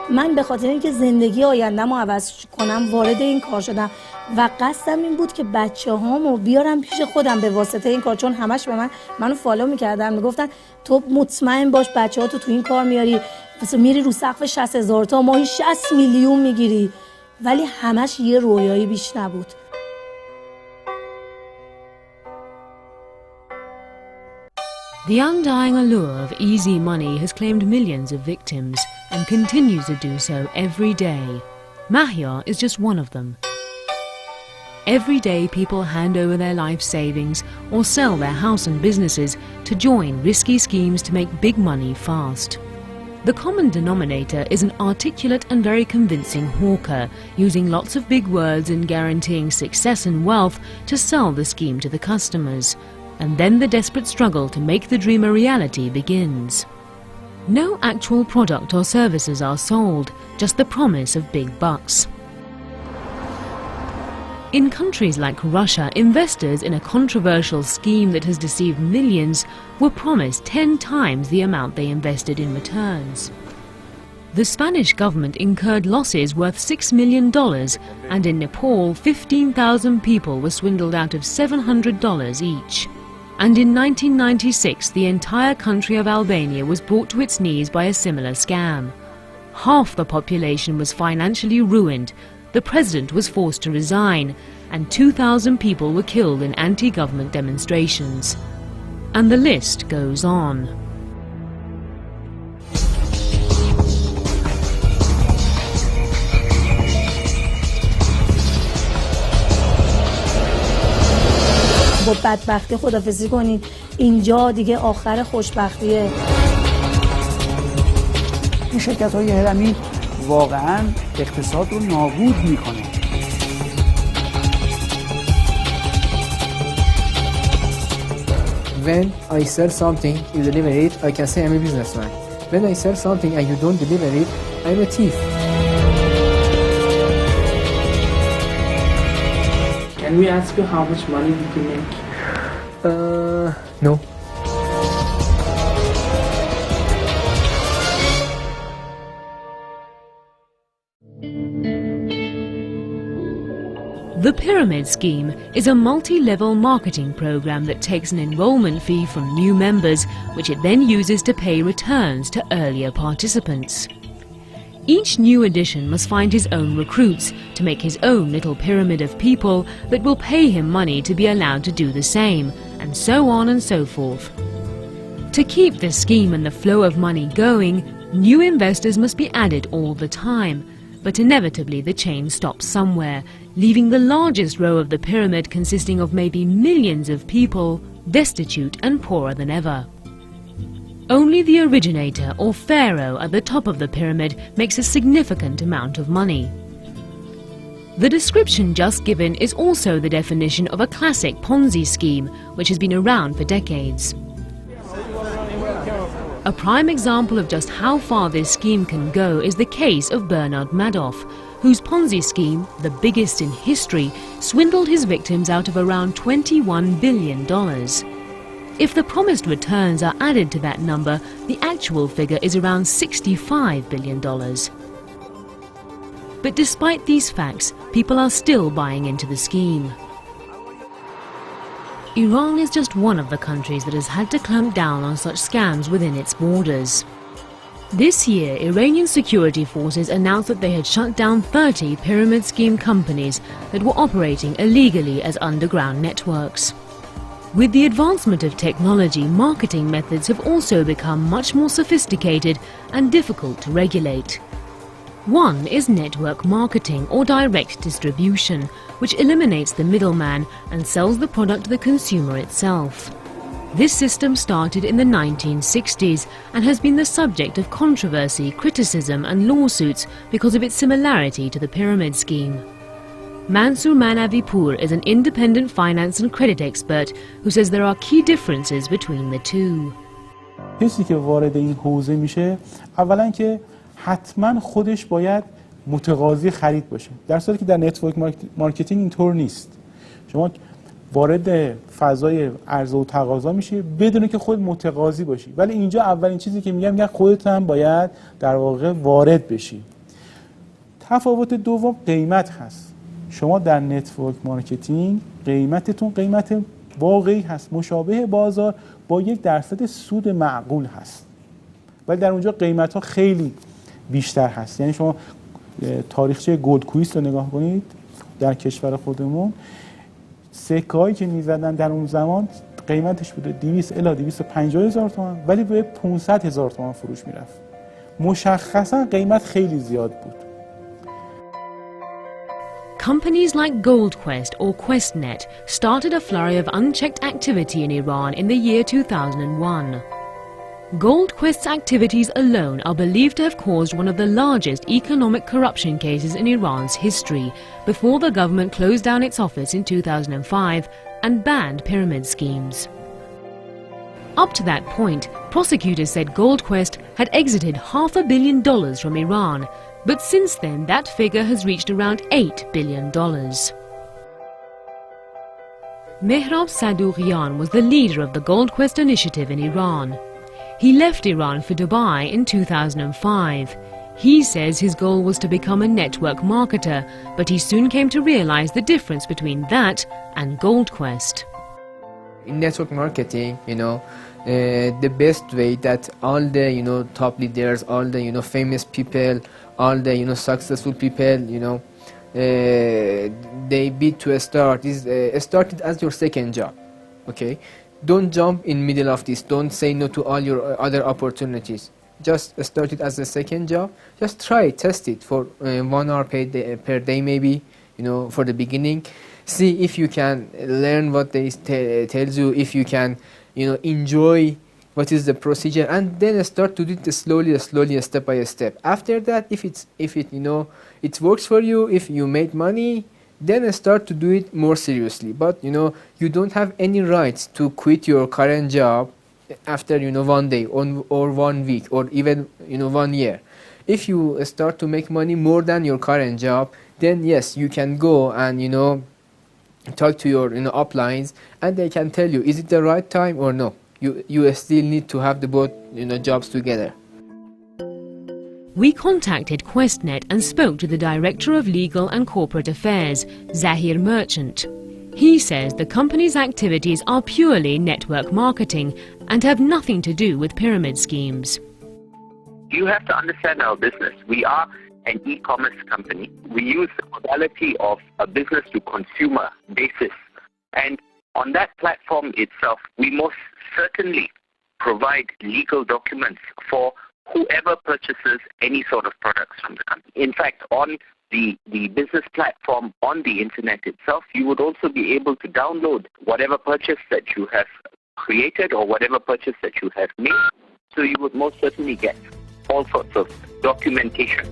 من به خاطر اینکه زندگی آینده‌مو عوض کنم وارد این کار شدم و قصدم این بود که بچه‌هامو بیارم پیش خودم به واسطه این کار، چون همش به منو فالو می‌کردن، میگفتن تو مطمئن باش بچه‌هاتو تو این کار میاری، میری رو سقف 60,000 تا ماهی 60 میلیون میگیری، ولی همش یه رویایی بیش نبود. The undying allure of easy money has claimed millions of victims and continues to do so every day. Mahia is just one of them. Every day people hand over their life savings or sell their house and businesses to join risky schemes to make big money fast. The common denominator is an articulate and very convincing hawker, using lots of big words and guaranteeing success and wealth to sell the scheme to the customers. And then the desperate struggle to make the dream a reality begins. No actual product or services are sold, just the promise of big bucks. In countries like Russia, investors in a controversial scheme that has deceived millions were promised 10 times the amount they invested in returns. The Spanish government incurred losses worth $6 million, and in Nepal, 15,000 people were swindled out of $700 each. And in 1996, the entire country of Albania was brought to its knees by a similar scam. Half the population was financially ruined, the president was forced to resign, and 2,000 people were killed in anti-government demonstrations. And the list goes on. با بدبختی خدافظی کنید، اینجا دیگه آخر خوشبختیه. این شرکت‌های هرمی واقعاً اقتصاد رو نابود میکنه. When I sell something, you deliver it, I can say I'm a businessman. When I sell something and you don't deliver it, I'm a thief. Can we ask you how much money did you make? No. The Pyramid Scheme is a multi-level marketing program that takes an enrollment fee from new members, which it then uses to pay returns to earlier participants. Each new edition must find his own recruits to make his own little pyramid of people that will pay him money to be allowed to do the same, and so on and so forth. To keep this scheme and the flow of money going, new investors must be added all the time, but inevitably the chain stops somewhere, leaving the largest row of the pyramid consisting of maybe millions of people destitute and poorer than ever. Only the originator or pharaoh at the top of the pyramid makes a significant amount of money. The description just given is also the definition of a classic Ponzi scheme which has been around for decades. A prime example of just how far this scheme can go is the case of Bernard Madoff, whose Ponzi scheme, the biggest in history, swindled his victims out of around $21 billion. If the promised returns are added to that number, the actual figure is around $65 billion. But despite these facts, people are still buying into the scheme. Iran is just one of the countries that has had to clamp down on such scams within its borders. This year, Iranian security forces announced that they had shut down 30 pyramid scheme companies that were operating illegally as underground networks. With the advancement of technology, marketing methods have also become much more sophisticated and difficult to regulate. One is network marketing or direct distribution, which eliminates the middleman and sells the product to the consumer itself. This system started in the 1960s and has been the subject of controversy, criticism and lawsuits because of its similarity to the pyramid scheme. Mansour Manavipur is an independent finance and credit expert who says there are key differences between the two. کسی که وارد این حوزه میشه اولا که حتما خودش باید متقاضی خرید باشه، در صورتی که در نتورک مارکتینگ اینطور نیست. شما وارد فضای عرضه و تقاضا میشی بدون که خود متقاضی باشی، ولی اینجا اولین چیزی که میگم خودت هم باید در واقع وارد بشی. تفاوت دوم قیمت هست. شما در نتورک مارکتینگ قیمتتون قیمت واقعی هست، مشابه بازار با 1% سود معقول هست، ولی در اونجا قیمت ها خیلی بیشتر هست. یعنی شما تاریخچه گلدکویست رو نگاه کنید در کشور خودمون، سکه هایی که میزدن در اون زمان قیمتش بوده 200 الی 250 هزار تومان، ولی به 500 هزار تومان فروش میرفت. مشخصا قیمت خیلی زیاد بود. Companies like GoldQuest or QuestNet started a flurry of unchecked activity in Iran in the year 2001. GoldQuest's activities alone are believed to have caused one of the largest economic corruption cases in Iran's history before the government closed down its office in 2005 and banned pyramid schemes. Up to that point, prosecutors said GoldQuest had exited $500 million from Iran, but since then that figure has reached around $8 billion. Mehrab Sadoughian was the leader of the GoldQuest initiative in Iran. He left Iran for Dubai in 2005. He says his goal was to become a network marketer, but he soon came to realize the difference between that and GoldQuest. In network marketing, the best way that all the top leaders, all the famous people, all the successful people, they be to start is started as your second job. Okay, don't jump in middle of this. Don't say no to all your other opportunities. Just start it as a second job. Just try it, test it for 1 hour per day maybe, for the beginning. See if you can learn what they tells you, if you can, enjoy what is the procedure, and then start to do it slowly, step by step. After that, if it works for you, if you made money, then start to do it more seriously. But you don't have any rights to quit your current job after 1 day or 1 week or even 1 year. If you start to make money more than your current job, then yes, you can go and talk to your uplines, and they can tell you is it the right time or no. You still need to have the both jobs together. We contacted QuestNet and spoke to the Director of Legal and Corporate Affairs, Zahir Merchant. He says the company's activities are purely network marketing and have nothing to do with pyramid schemes. You have to understand our business. We are an e-commerce company. We use the modality of a business to consumer basis. And on that platform itself, we most certainly provide legal documents for whoever purchases any sort of products from the company. In fact, on the business platform on the internet itself, you would also be able to download whatever purchase that you have created or whatever purchase that you have made. So you would most certainly get all sorts of documentation